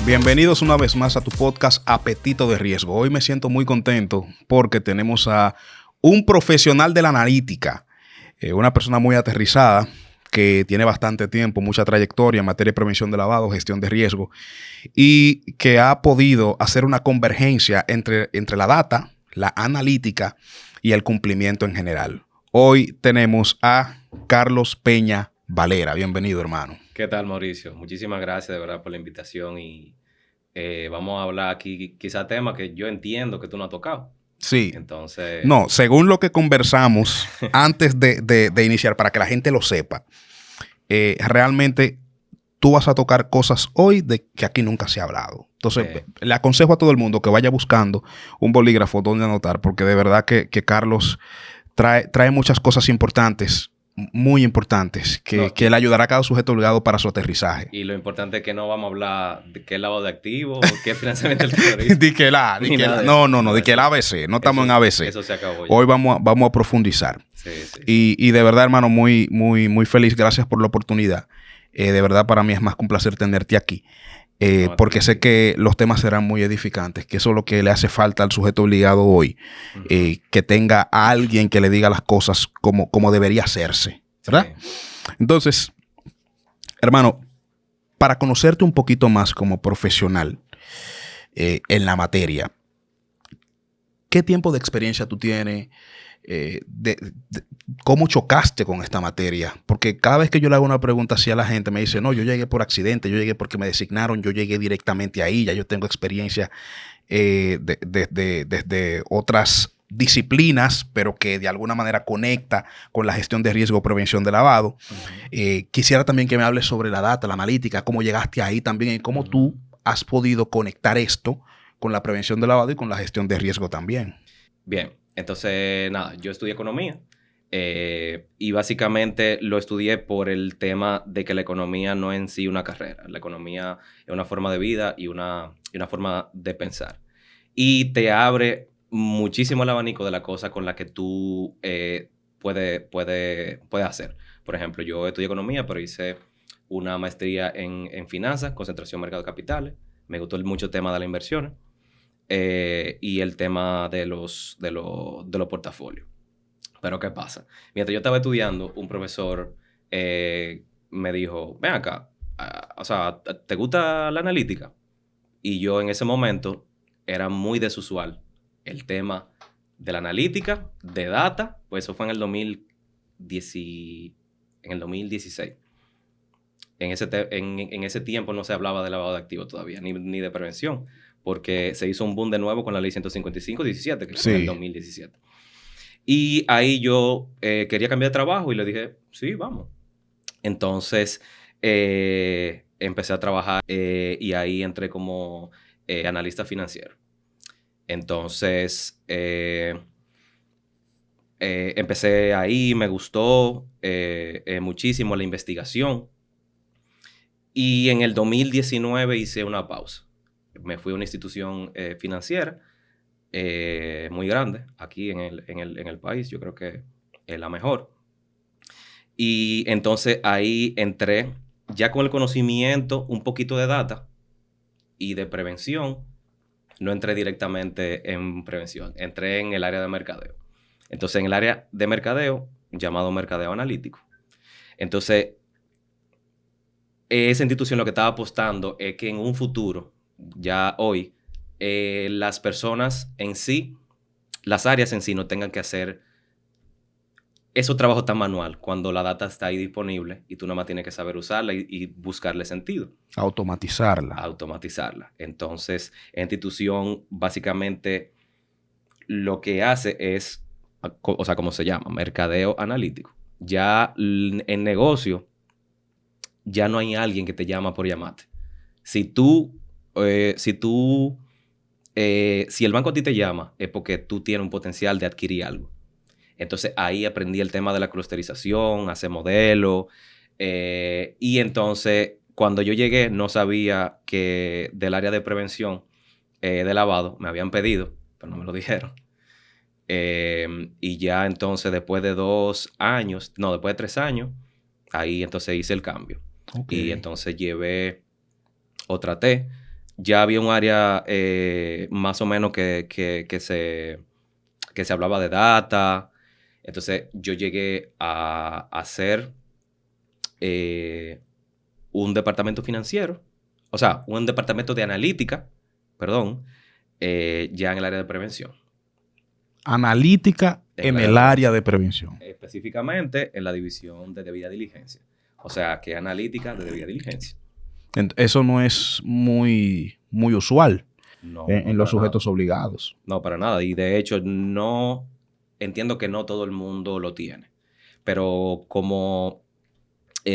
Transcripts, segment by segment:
Bienvenidos una vez más a tu podcast Apetito de Riesgo. Hoy me siento muy contento porque tenemos a un profesional de la analítica, una persona muy aterrizada que tiene bastante tiempo, mucha trayectoria en materia de prevención de lavado, gestión de riesgo y que ha podido hacer una convergencia entre la data, la analítica y el cumplimiento en general. Hoy tenemos a Carlos Peña Valera. Bienvenido, hermano. ¿Qué tal, Mauricio? Muchísimas gracias de verdad por la invitación y vamos a hablar aquí quizá temas que yo entiendo que tú no has tocado. Sí. Entonces... No, según lo que conversamos antes de iniciar, para que la gente lo sepa, realmente tú vas a tocar cosas hoy de que aquí nunca se ha hablado. Entonces, le aconsejo a todo el mundo que vaya buscando un bolígrafo donde anotar, porque de verdad que Carlos trae muchas cosas importantes, muy importantes, que le ayudará a cada sujeto obligado para su aterrizaje. Y lo importante es que no vamos a hablar de qué lavado de activos, qué es financiamiento del terrorismo. de que el ABC. No estamos en ABC. Eso se acabó ya. Hoy vamos a profundizar. Sí. Y de verdad, hermano, muy, muy, muy feliz. Gracias por la oportunidad. De verdad, para mí es más que un placer tenerte aquí. Porque sé que los temas serán muy edificantes, que eso es lo que le hace falta al sujeto obligado hoy, que tenga a alguien que le diga las cosas como debería hacerse, ¿verdad? Sí. Entonces, hermano, para conocerte un poquito más como profesional en la materia, ¿qué tiempo de experiencia tú tienes? ¿Cómo chocaste con esta materia? Porque cada vez que yo le hago una pregunta así a la gente me dice, no, yo llegué por accidente, yo llegué porque me designaron, yo llegué directamente ahí, ya yo tengo experiencia desde otras disciplinas, pero que de alguna manera conecta con la gestión de riesgo o prevención de lavado. Quisiera también que me hables sobre la data, la analítica, cómo llegaste ahí también y cómo tú has podido conectar esto con la prevención de lavado y con la gestión de riesgo también. Bien. Entonces, nada, yo estudié economía y básicamente lo estudié por el tema de que la economía no es en sí una carrera. La economía es una forma de vida y una forma de pensar. Y te abre muchísimo el abanico de la cosa con la que tú puedes hacer. Por ejemplo, yo estudié economía, pero hice una maestría en finanzas, concentración mercado de capitales. Me gustó mucho el tema de las inversiones. Y el tema de los portafolios. Pero ¿qué pasa? Mientras yo estaba estudiando, un profesor me dijo, ven acá, o sea, ¿te gusta la analítica? Y yo en ese momento era muy desusual el tema de la analítica, de data, pues eso fue en el 2016. En ese tiempo no se hablaba de lavado de activos todavía, ni de prevención, porque se hizo un boom de nuevo con la ley 155-17, que fue en el 2017. Y ahí yo quería cambiar de trabajo y le dije, sí, vamos. Entonces, empecé a trabajar y ahí entré como analista financiero. Entonces, empecé ahí, me gustó muchísimo la investigación. Y en el 2019 hice una pausa. Me fui a una institución financiera muy grande aquí en el país. Yo creo que es la mejor. Y entonces ahí entré ya con el conocimiento un poquito de data y de prevención. No entré directamente en prevención. Entré en el área de mercadeo. Entonces en el área de mercadeo, llamado mercadeo analítico. Entonces esa institución lo que estaba apostando es que en un futuro, ya hoy, las personas en sí, las áreas en sí no tengan que hacer esos trabajos tan manual cuando la data está ahí disponible y tú nada más tienes que saber usarla y buscarle sentido. Automatizarla. Entonces, la institución básicamente lo que hace es, o sea, ¿cómo se llama? Mercadeo analítico. Ya en negocio, ya no hay alguien que te llama por llamarte. Si el banco a ti te llama, es porque tú tienes un potencial de adquirir algo. Entonces, ahí aprendí el tema de la clusterización, hacer modelos. Y entonces, cuando yo llegué no sabía que del área de prevención de lavado me habían pedido, pero no me lo dijeron. Y ya entonces después de 2 años, no, después de 3 años, ahí entonces hice el cambio. Y entonces llevé o traté. Ya había un área más o menos que se hablaba de data. Entonces yo llegué a hacer un departamento financiero, o sea, un departamento de analítica, perdón, ya en el área de prevención. Analítica en el área de prevención. Específicamente en la división de debida diligencia. O sea, que analítica de debida diligencia. Eso no es muy usual en los sujetos nada. obligados. No, para nada. Y de hecho, no entiendo que no todo el mundo lo tiene. Pero como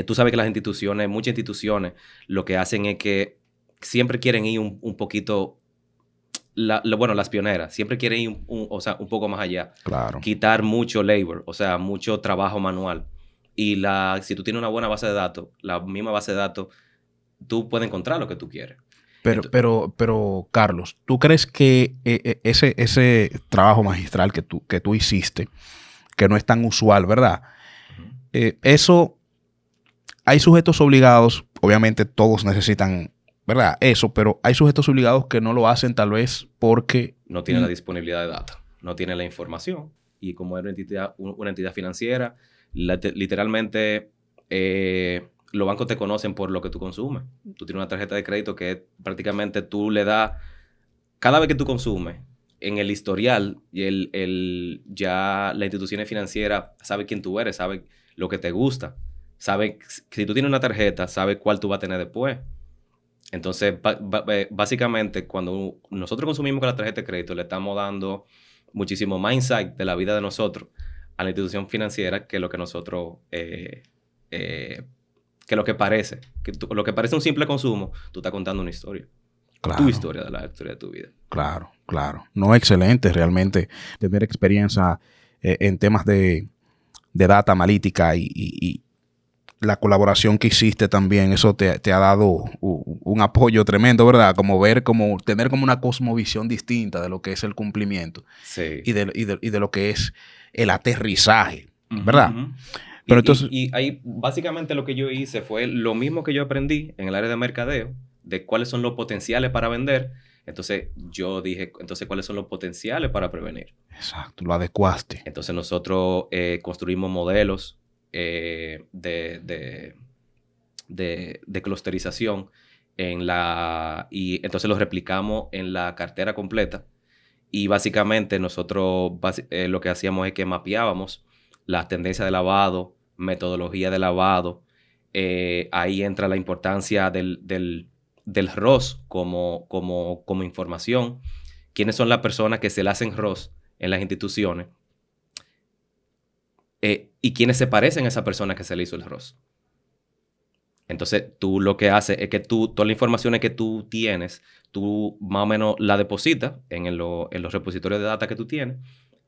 tú sabes que las instituciones, muchas instituciones, lo que hacen es que siempre quieren ir un poquito, bueno, las pioneras, siempre quieren ir o sea, un poco más allá. Claro. Quitar mucho labor, o sea, mucho trabajo manual. Y si tú tienes una buena base de datos, la misma base de datos, tú puedes encontrar lo que tú quieres. Pero Carlos, ¿tú crees que ese trabajo magistral que tú hiciste, que no es tan usual, ¿verdad? Eso, hay sujetos obligados, obviamente todos necesitan, ¿verdad? Eso, pero hay sujetos obligados que no lo hacen tal vez porque no tienen la disponibilidad de datos, no tienen la información. Y como es una entidad financiera, literalmente los bancos te conocen por lo que tú consumes. Tú tienes una tarjeta de crédito que prácticamente tú le das, cada vez que tú consumes, en el historial, ya la institución financiera sabe quién tú eres, sabe lo que te gusta, sabe, si tú tienes una tarjeta, sabe cuál tú vas a tener después. Entonces, básicamente, cuando nosotros consumimos con la tarjeta de crédito, le estamos dando muchísimo más insight de la vida de nosotros a la institución financiera que lo que nosotros, que lo que parece. Lo que parece un simple consumo, tú estás contando una historia. Claro. Tu historia de la historia de tu vida. Claro, claro. No, excelente realmente tener experiencia en temas de data analítica y la colaboración que hiciste también, eso te ha dado un apoyo tremendo, ¿verdad? Tener como una cosmovisión distinta de lo que es el cumplimiento. Sí. Y de lo que es el aterrizaje, ¿verdad? Pero entonces, y ahí básicamente lo que yo hice fue lo mismo que yo aprendí en el área de mercadeo, de cuáles son los potenciales para vender. Entonces yo dije, ¿cuáles son los potenciales para prevenir? Exacto, lo adecuaste. Entonces nosotros construimos modelos de clusterización y entonces los replicamos en la cartera completa. Y básicamente nosotros lo que hacíamos es que mapeábamos las tendencias de lavado, metodología de lavado. Ahí entra la importancia del ROS como información. ¿Quiénes son las personas que se le hacen ROS en las instituciones? Y quiénes se parecen a esa persona que se le hizo el ROS. Entonces, tú lo que haces es que todas las informaciones que tú tienes, tú más o menos la depositas en los repositorios de data que tú tienes.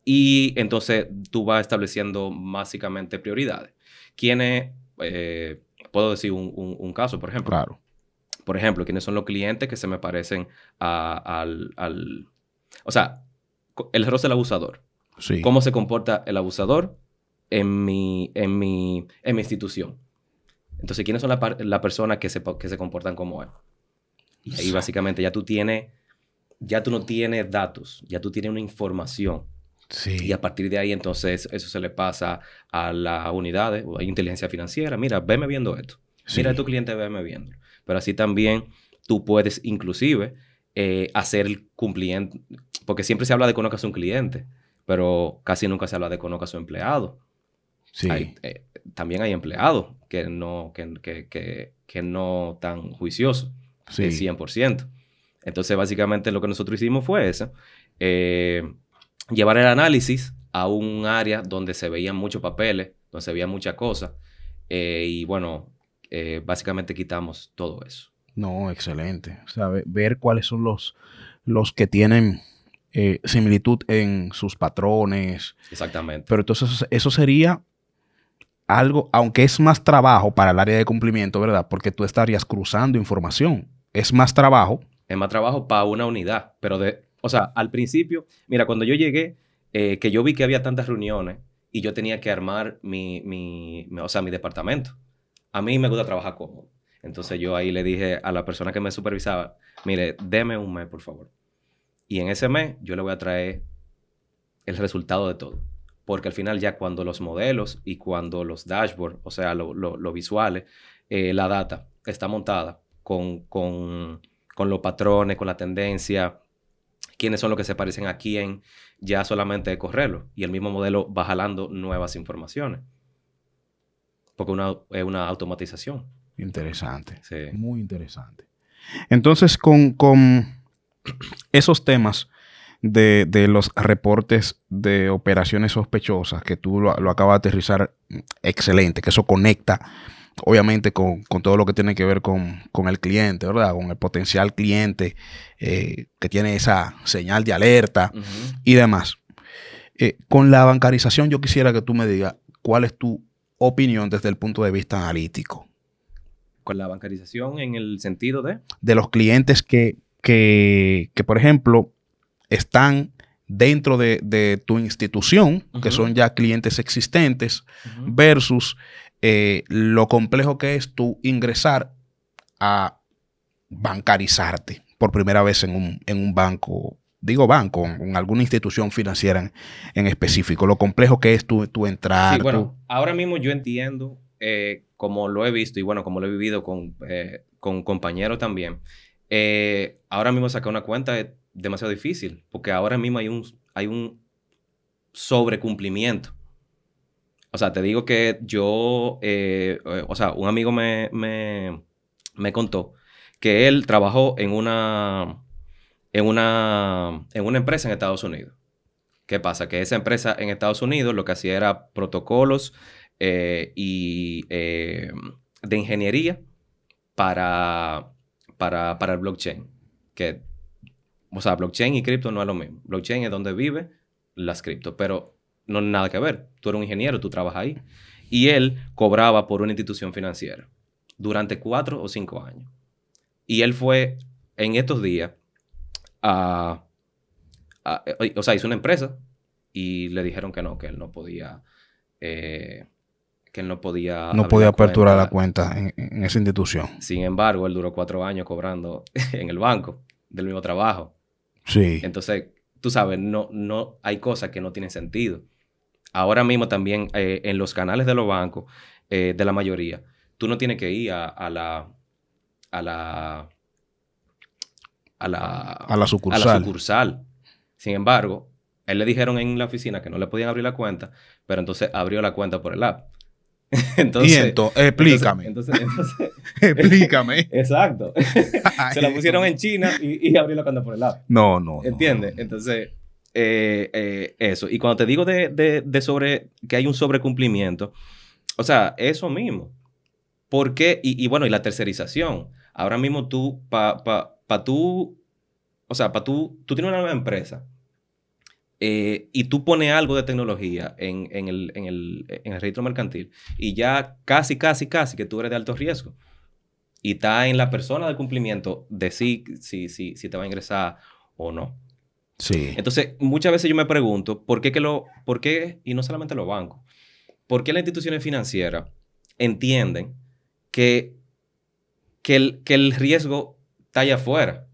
Y entonces tú vas estableciendo básicamente prioridades. ¿Quiénes? Puedo decir un caso, por ejemplo. Claro. Por ejemplo, ¿quiénes son los clientes que se me parecen o sea, el ROS del abusador? Sí. ¿Cómo se comporta el abusador en mi institución? Entonces, ¿quiénes son las personas que se comportan como él? Y ahí básicamente ya tú no tienes datos, ya tú tienes una información. Sí. Y a partir de ahí, entonces, eso se le pasa a las unidades o a inteligencia financiera. Mira, veme viendo esto. Sí. Mira a tu cliente, veme viendo. Pero así también tú puedes inclusive hacer el cumplimiento, porque siempre se habla de conozca a un cliente, pero casi nunca se habla de conozca a su empleado. Sí. También hay empleados que no tan juiciosos, sí. 100%. Entonces, básicamente, lo que nosotros hicimos fue eso. Llevar el análisis a un área donde se veían muchos papeles, donde se veían muchas cosas. Y bueno, básicamente quitamos todo eso. No, excelente. O sea, ver cuáles son los que tienen similitud en sus patrones. Exactamente. Pero entonces eso sería algo, aunque es más trabajo para el área de cumplimiento, ¿verdad? Porque tú estarías cruzando información. Es más trabajo. Es más trabajo para una unidad, pero o sea, al principio, mira, cuando yo llegué, que yo vi que había tantas reuniones y yo tenía que armar o sea, mi departamento. A mí me gusta trabajar cómodo. Entonces yo ahí le dije a la persona que me supervisaba, mire, deme un mes, por favor. Y en ese mes yo le voy a traer el resultado de todo. Porque al final ya cuando los modelos y cuando los dashboards, o sea, lo visuales, la data está montada con los patrones, con la tendencia, quiénes son los que se parecen a quién, ya solamente correrlo. Y el mismo modelo va jalando nuevas informaciones. Porque es una automatización. Interesante. Sí. Muy interesante. Entonces, con esos temas de los reportes de operaciones sospechosas, que tú lo acabas de aterrizar excelente, que eso conecta, obviamente, con todo lo que tiene que ver con el cliente, ¿verdad? Con el potencial cliente que tiene esa señal de alerta y demás. Con la bancarización, yo quisiera que tú me digas cuál es tu opinión desde el punto de vista analítico. Con la bancarización en el sentido de los clientes que por ejemplo, están dentro de tu institución, que son ya clientes existentes, versus lo complejo que es tú ingresar a bancarizarte por primera vez en un banco, digo banco, en alguna institución financiera en específico, lo complejo que es tú entrar. Sí, bueno, ahora mismo yo entiendo, como lo he visto y bueno, como lo he vivido con compañeros también, ahora mismo sacar una cuenta es demasiado difícil, porque ahora mismo hay un sobrecumplimiento. O sea, te digo que yo, o sea, un amigo me contó que él trabajó en una empresa en Estados Unidos. ¿Qué pasa? Que esa empresa en Estados Unidos lo que hacía era protocolos de ingeniería para el blockchain. O sea, blockchain y cripto no es lo mismo. Blockchain es donde vive las cripto, pero no hay nada que ver. Tú eres un ingeniero, tú trabajas ahí. Y él cobraba por una institución financiera durante 4 o 5 años. Y él fue en estos días o sea, hizo una empresa y le dijeron que no, que él no podía aperturar la cuenta en esa institución. Sin embargo, él duró 4 años cobrando en el banco del mismo trabajo. Sí. Entonces, tú sabes, no hay cosas que no tienen sentido. Ahora mismo también en los canales de los bancos, de la mayoría, tú no tienes que ir a la sucursal. Sin embargo, él le dijeron en la oficina que no le podían abrir la cuenta, pero entonces abrió la cuenta por el app. Entonces, explícame. Explícame. Exacto. Se la pusieron en China y abrió la cuenta por el app. No. ¿Entiendes? No. Entonces, eso. Y cuando te digo de sobre que hay un sobrecumplimiento, o sea, eso mismo. ¿Por qué? Y bueno, y la tercerización. Ahora mismo tú, o sea, tú tienes una nueva empresa y tú pones algo de tecnología en el registro mercantil y ya casi que tú eres de alto riesgo. Y está en la persona de cumplimiento de si te va a ingresar o no. Sí. Entonces, muchas veces yo me pregunto, ¿por qué, y no solamente los bancos, por qué las instituciones financieras entienden que el riesgo está allá afuera?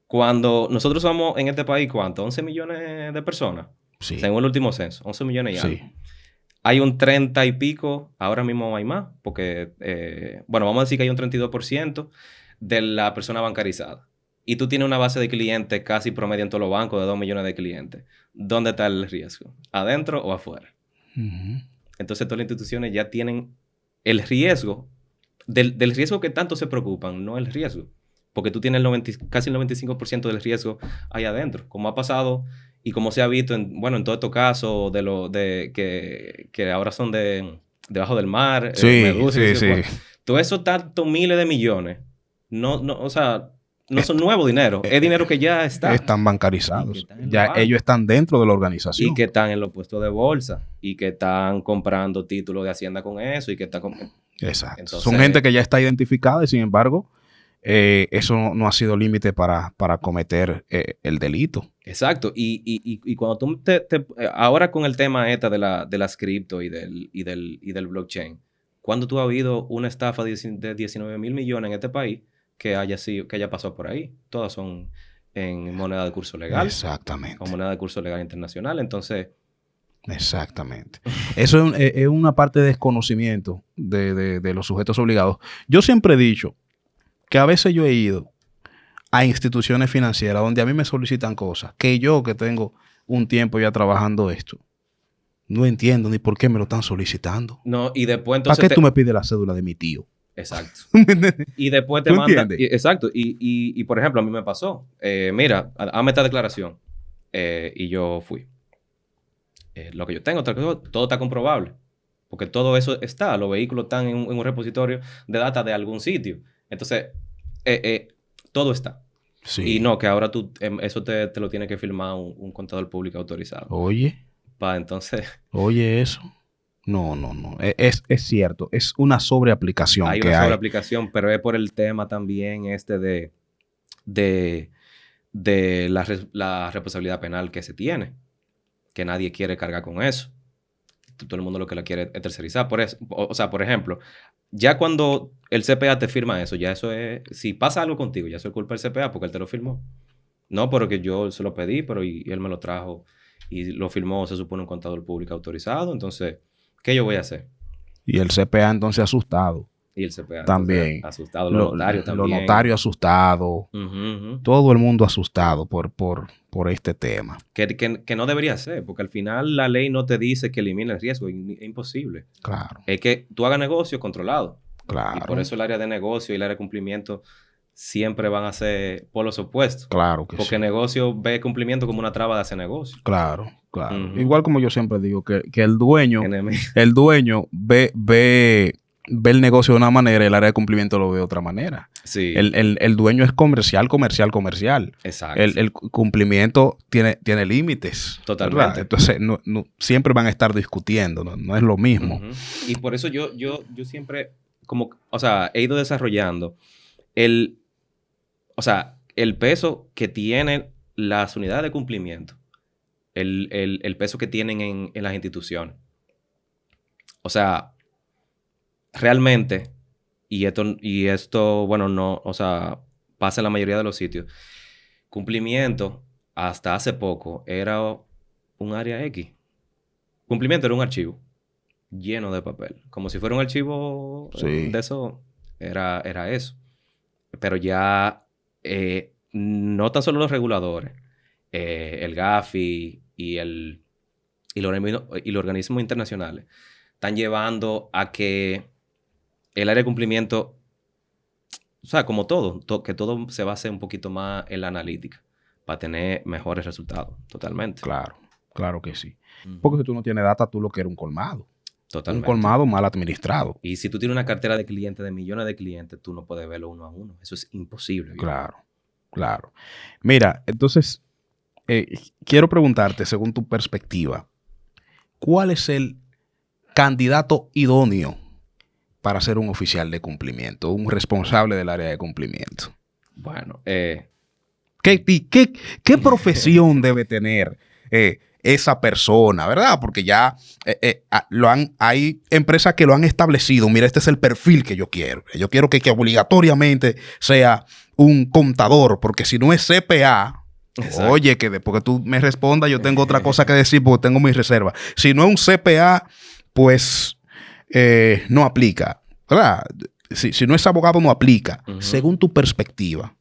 Cuando nosotros somos en este país, ¿cuánto? 11 millones de personas. Sí. Según el último censo, 11 millones y algo. Sí. Hay un 30 y pico, ahora mismo hay más, porque, bueno, vamos a decir que hay un 32% de la persona bancarizada. Y tú tienes una base de clientes casi promedio en todos los bancos de 2 millones de clientes. ¿Dónde está el riesgo? ¿Adentro o afuera? Entonces, todas las instituciones ya tienen el riesgo, del riesgo que tanto se preocupan, no el riesgo. Porque tú tienes casi el 95% del riesgo ahí adentro. Como ha pasado y como se ha visto en todos estos casos que ahora son debajo del mar, sí, medusas. Sí. Todo eso tantos miles de millones. O sea, no son nuevo dinero, es dinero que ya está. Están bancarizados. Están Ya ellos están dentro de la organización. Y que están en los puestos de bolsa. Y que están comprando títulos de Hacienda con eso. Y que están... Exacto. Entonces, son gente que ya está identificada y sin embargo, eso no ha sido límite para cometer el delito. Exacto. Y cuando tú ahora con el tema de las cripto y del blockchain, ¿cuándo tú has habido una estafa de 19 mil millones en este país que haya pasado por ahí? Todas son en moneda de curso legal. Exactamente. O moneda de curso legal internacional. Entonces... Exactamente. Eso es una parte de desconocimiento de los sujetos obligados. Yo siempre he dicho que a veces yo he ido a instituciones financieras donde a mí me solicitan cosas que yo, que tengo un tiempo ya trabajando esto, no entiendo ni por qué me lo están solicitando. No, y después entonces... ¿Para qué tú me pides la cédula de mi tío? Exacto. Y después te mandan... Exacto. Y por ejemplo, a mí me pasó. Mira, hazme esta declaración. Y yo fui. Lo que yo tengo, todo está comprobable. Porque todo eso está. Los vehículos están en un repositorio de data de algún sitio. Entonces, todo está. Sí. Y no, que ahora tú eso te lo tiene que firmar un contador público autorizado. Oye. Entonces... Oye, eso. No. Es cierto. Es una sobreaplicación hay una sobreaplicación, pero es por el tema también de la responsabilidad penal que se tiene. Que nadie quiere cargar con eso. Todo el mundo lo que la quiere es tercerizar. Por eso, o sea, por ejemplo, ya cuando el CPA te firma eso, ya eso es... Si pasa algo contigo, ya eso es culpa del CPA porque él te lo firmó. No, porque yo se lo pedí, pero y él me lo trajo y lo firmó, se supone, un contador público autorizado. Entonces, ¿qué yo voy a hacer? Y el CPA entonces asustado. Y el CPA también. Asustado. Los notarios también. Los notarios asustados. Todo el mundo asustado por este tema. Que no debería ser, porque al final la ley no te dice que elimine el riesgo. Es imposible. Claro. Es que tú hagas negocio controlado. Claro. Y por eso el área de negocio y el área de cumplimiento siempre van a ser polos opuestos. Claro que porque sí. Negocio ve cumplimiento como una traba de hacer negocio. Claro. Igual como yo siempre digo, que el dueño ve el negocio de una manera y el área de cumplimiento lo ve de otra manera. Sí. El dueño es comercial. Exacto. El cumplimiento tiene límites. Totalmente. ¿Verdad? Entonces, no, siempre van a estar discutiendo. No es lo mismo. Y por eso yo siempre, he ido desarrollando el peso que tienen las unidades de cumplimiento. El peso que tienen en las instituciones. O sea... Realmente, y esto, bueno, no, o sea, pasa en la mayoría de los sitios. Cumplimiento, hasta hace poco, era un área X. Cumplimiento era un archivo lleno de papel. Como si fuera un archivo de eso, era eso. Pero ya, no tan solo los reguladores, el GAFI y los organismos internacionales están llevando a que el área de cumplimiento, o sea, como todo, que todo se base un poquito más en la analítica para tener mejores resultados, totalmente. Claro que sí. Porque si tú no tienes data, tú lo que eres un colmado. Totalmente. Un colmado mal administrado. Y si tú tienes una cartera de clientes, de millones de clientes, tú no puedes verlo uno a uno. Eso es imposible. Claro. Mira, entonces, quiero preguntarte, según tu perspectiva, ¿cuál es el candidato idóneo para ser un oficial de cumplimiento, un responsable del área de cumplimiento? Bueno, ¿qué profesión debe tener esa persona, verdad? Porque ya hay empresas que lo han establecido. Mira, este es el perfil que yo quiero. Yo quiero que obligatoriamente sea un contador, porque si no es CPA... Exacto. Oye, que después que tú me respondas, yo tengo otra cosa que decir porque tengo mis reservas. Si no es un CPA, pues no aplica, ¿verdad? Si no es abogado, no aplica. Según tu perspectiva,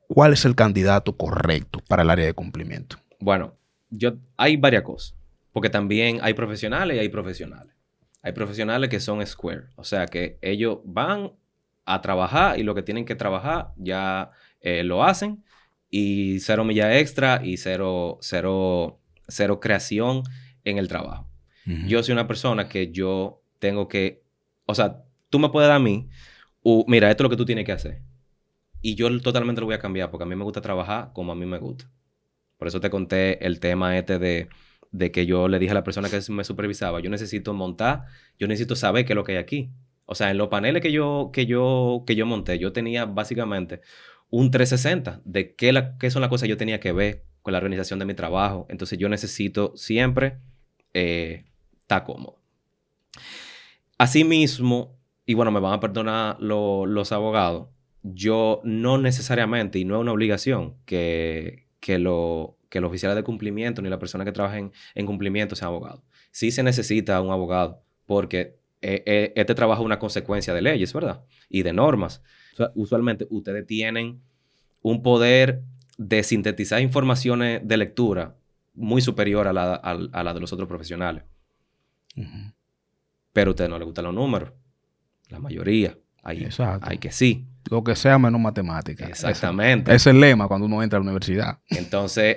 ¿cuál es el candidato correcto para el área de cumplimiento? Bueno, hay varias cosas. Porque también hay profesionales y hay profesionales. Hay profesionales que son square. O sea, que ellos van a trabajar y lo que tienen que trabajar ya lo hacen. Y 0 milla extra y cero creación en el trabajo. Yo soy una persona que yo tengo que... O sea, tú me puedes dar a mí... mira, esto es lo que tú tienes que hacer. y yo totalmente lo voy a cambiar porque a mí me gusta trabajar como a mí me gusta. Por eso te conté el tema de que yo le dije a la persona que me supervisaba, yo necesito montar, yo necesito saber qué es lo que hay aquí. O sea, en los paneles que yo monté, yo tenía básicamente un 360 de qué son las cosas que yo tenía que ver con la organización de mi trabajo. Entonces yo necesito siempre estar cómodo. Asimismo, y bueno, me van a perdonar los abogados, yo no necesariamente, y no es una obligación, que los oficiales de cumplimiento ni la persona que trabaja en cumplimiento sea abogado. Sí se necesita un abogado, porque este trabajo es una consecuencia de leyes, ¿verdad? Y de normas. O sea, usualmente ustedes tienen un poder de sintetizar informaciones de lectura muy superior a la de los otros profesionales. Uh-huh. Pero a ustedes no les gustan los números. La mayoría. Hay que sí. Lo que sea menos matemática. Exactamente. Ese es el lema cuando uno entra a la universidad. Entonces,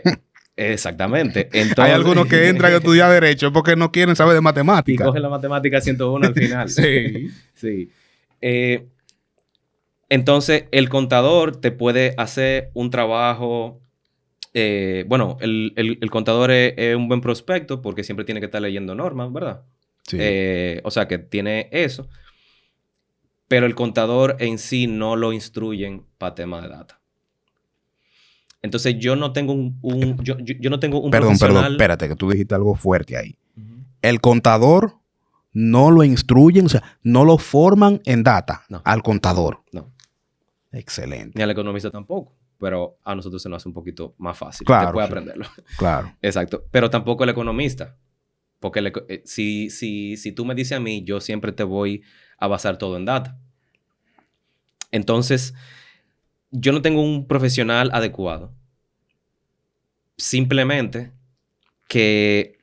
exactamente. Entonces, hay algunos que entran a estudiar Derecho porque no quieren saber de matemática. Y cogen la matemática 101 al final. Sí. Sí. Entonces, el contador te puede hacer un trabajo... bueno, el contador es un buen prospecto porque siempre tiene que estar leyendo normas, ¿verdad? Sí. O sea, que tiene eso. Pero el contador en sí no lo instruyen para temas de data. Entonces, yo no tengo yo no tengo un Perdón, espérate, que tú dijiste algo fuerte ahí. Uh-huh. El contador no lo instruyen, o sea, no lo forman en data al contador. No. Excelente. Ni al economista tampoco. Pero a nosotros se nos hace un poquito más fácil. Claro. Te puede aprenderlo. Claro. Exacto. Pero tampoco el economista. Porque si tú me dices a mí, yo siempre te voy a basar todo en data. Entonces, yo no tengo un profesional adecuado. Simplemente que,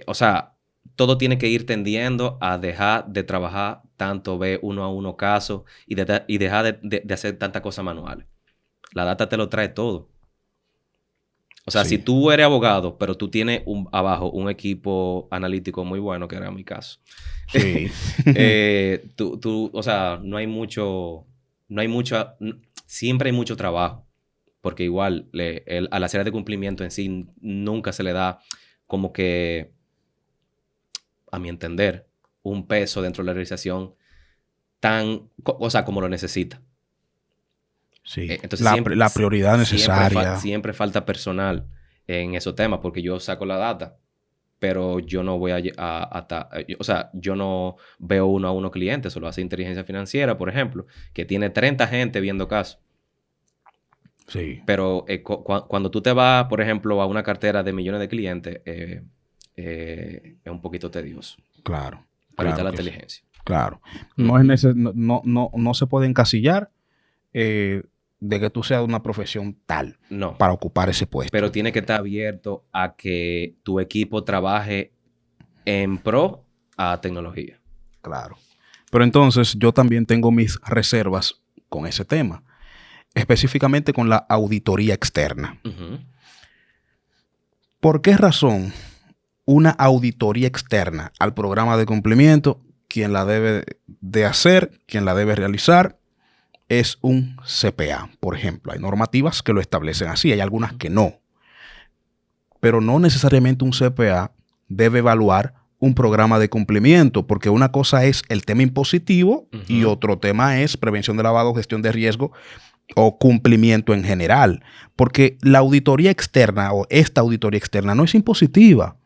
o sea, todo tiene que ir tendiendo a dejar de trabajar tanto ver uno a uno casos y dejar de hacer tantas cosas manuales. La data te lo trae todo. O sea, si tú eres abogado, pero tú tienes abajo un equipo analítico muy bueno, que era mi caso. Sí. O sea, siempre hay mucho trabajo. Porque igual, a la serie de cumplimiento en sí nunca se le da como que, a mi entender, un peso dentro de la organización como lo necesita. Sí, entonces la prioridad necesaria. Siempre falta personal en esos temas porque yo saco la data, pero yo no voy o sea, yo no veo uno a uno clientes, eso lo hace inteligencia financiera, por ejemplo, que tiene 30 gente viendo casos. Sí. Pero cuando tú te vas, por ejemplo, a una cartera de millones de clientes, es un poquito tedioso. Claro. Ahorita la inteligencia. Claro. No se puede encasillar de que tú seas de una profesión tal para ocupar ese puesto. Pero tiene que estar abierto a que tu equipo trabaje en pro a tecnología. Claro. Pero entonces yo también tengo mis reservas con ese tema. Específicamente con la auditoría externa. Uh-huh. ¿Por qué razón una auditoría externa al programa de cumplimiento, quien la debe de hacer, quien la debe realizar, es un CPA? Por ejemplo, hay normativas que lo establecen así, hay algunas que no. Pero no necesariamente un CPA debe evaluar un programa de cumplimiento, porque una cosa es el tema impositivo uh-huh. y otro tema es prevención de lavado, gestión de riesgo o cumplimiento en general. Porque la auditoría externa o esta auditoría externa no es impositiva.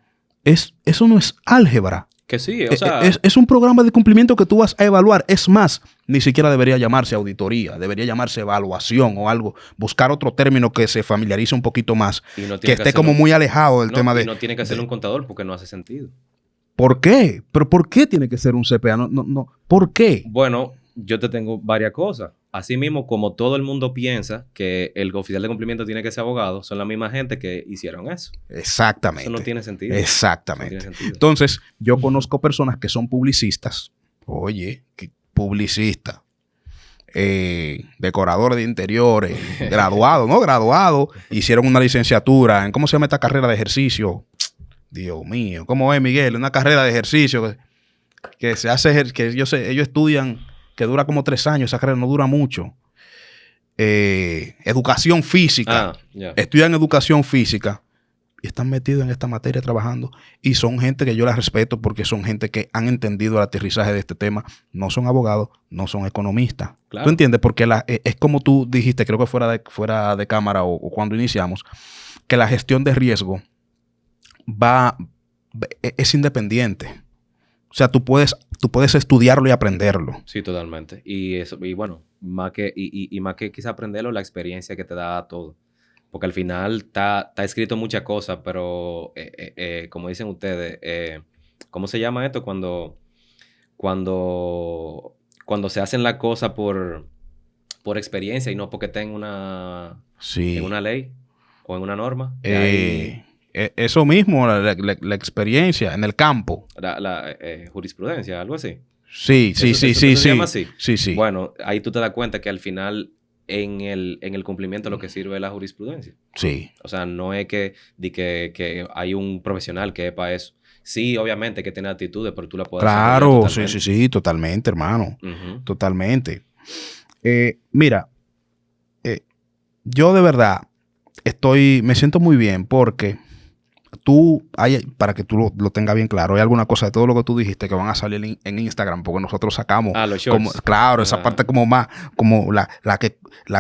Eso no es álgebra. Que sí, o sea... Es un programa de cumplimiento que tú vas a evaluar. Es más, ni siquiera debería llamarse auditoría. Debería llamarse evaluación o algo. Buscar otro término que se familiarice un poquito más. Que esté como muy alejado del tema de... Y no tiene que ser un contador porque no hace sentido. ¿Por qué? ¿Pero por qué tiene que ser un CPA? No. ¿Por qué? Bueno, yo te tengo varias cosas. Asimismo, como todo el mundo piensa que el oficial de cumplimiento tiene que ser abogado, son la misma gente que hicieron eso. Exactamente. Eso no tiene sentido. Exactamente. No tiene sentido. Entonces, yo conozco personas que son publicistas. Oye, publicista. Decorador de interiores. graduado. Hicieron una licenciatura en, ¿cómo se llama esta carrera de ejercicio? Dios mío. ¿Cómo es, Miguel? Una carrera de ejercicio que se hace, que ellos estudian que dura como 3 años, esa carrera no dura mucho. Educación física. Estudian educación física y están metidos en esta materia trabajando. Y son gente que yo la respeto porque son gente que han entendido el aterrizaje de este tema. No son abogados, no son economistas. Claro. ¿Tú entiendes? Porque es como tú dijiste, creo que fuera de cámara o cuando iniciamos, que la gestión de riesgo es independiente. O sea, tú puedes estudiarlo y aprenderlo. Sí, totalmente. Y bueno, más que quizá aprenderlo, la experiencia que te da todo. Porque al final está escrito muchas cosas, pero como dicen ustedes, ¿cómo se llama esto? Cuando se hacen las cosas por experiencia y no porque estén en una ley o en una norma. Eso mismo, la experiencia en el campo. La jurisprudencia, algo así. Sí. ¿Se llama así? Sí. Bueno, ahí tú te das cuenta que al final en el cumplimiento lo que sirve es la jurisprudencia. Sí. O sea, no es que hay un profesional que es para eso. Sí, obviamente que tiene actitudes, pero tú la puedes Claro, sí, totalmente, hermano. Totalmente. Mira, yo de verdad me siento muy bien porque para que tú lo tengas bien claro, hay alguna cosa de todo lo que tú dijiste que van a salir en Instagram, porque nosotros sacamos los shorts. Claro, esa parte como más, como la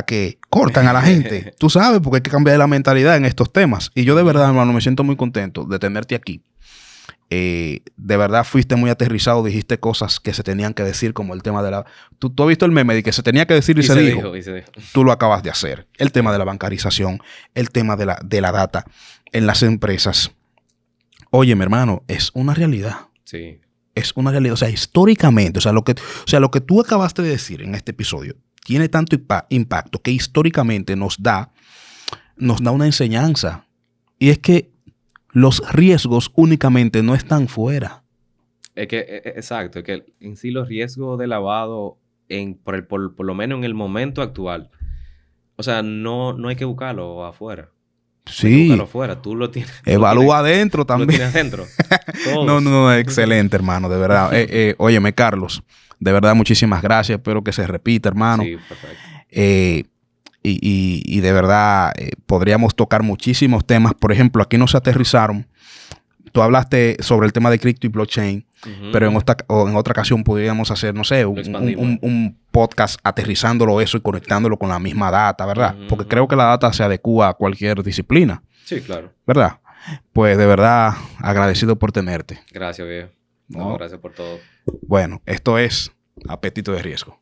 que cortan a la gente. Tú sabes, porque hay que cambiar la mentalidad en estos temas. Y yo de verdad, hermano, me siento muy contento de tenerte aquí. De verdad fuiste muy aterrizado, dijiste cosas que se tenían que decir, como el tema de la... Tú has visto el meme de que se tenía que decir y se dijo. Tú lo acabas de hacer. El tema de la bancarización, el tema de la data en las empresas. Oye, mi hermano, es una realidad. Sí. Es una realidad. O sea, históricamente, lo que tú acabaste de decir en este episodio tiene tanto impacto que históricamente nos da una enseñanza. Y es que los riesgos únicamente no están fuera. Es que, exacto, es que en sí los riesgos de lavado, por lo menos en el momento actual, o sea, no hay que buscarlo afuera. Sí. Hay que buscarlo afuera, tú lo tienes. Evalúa adentro también. Lo tienes adentro. No, excelente, hermano, de verdad. Óyeme, Carlos, de verdad, muchísimas gracias. Espero que se repita, hermano. Sí, perfecto. Y de verdad podríamos tocar muchísimos temas. Por ejemplo, aquí no se aterrizaron. Tú hablaste sobre el tema de cripto y blockchain, pero en otra ocasión podríamos hacer, no sé, un podcast aterrizándolo eso y conectándolo con la misma data, ¿verdad? Porque creo que la data se adecua a cualquier disciplina. Sí, claro. ¿Verdad? Pues de verdad, agradecido por tenerte. Gracias, viejo. No, gracias por todo. Bueno, esto es Apetito de Riesgo.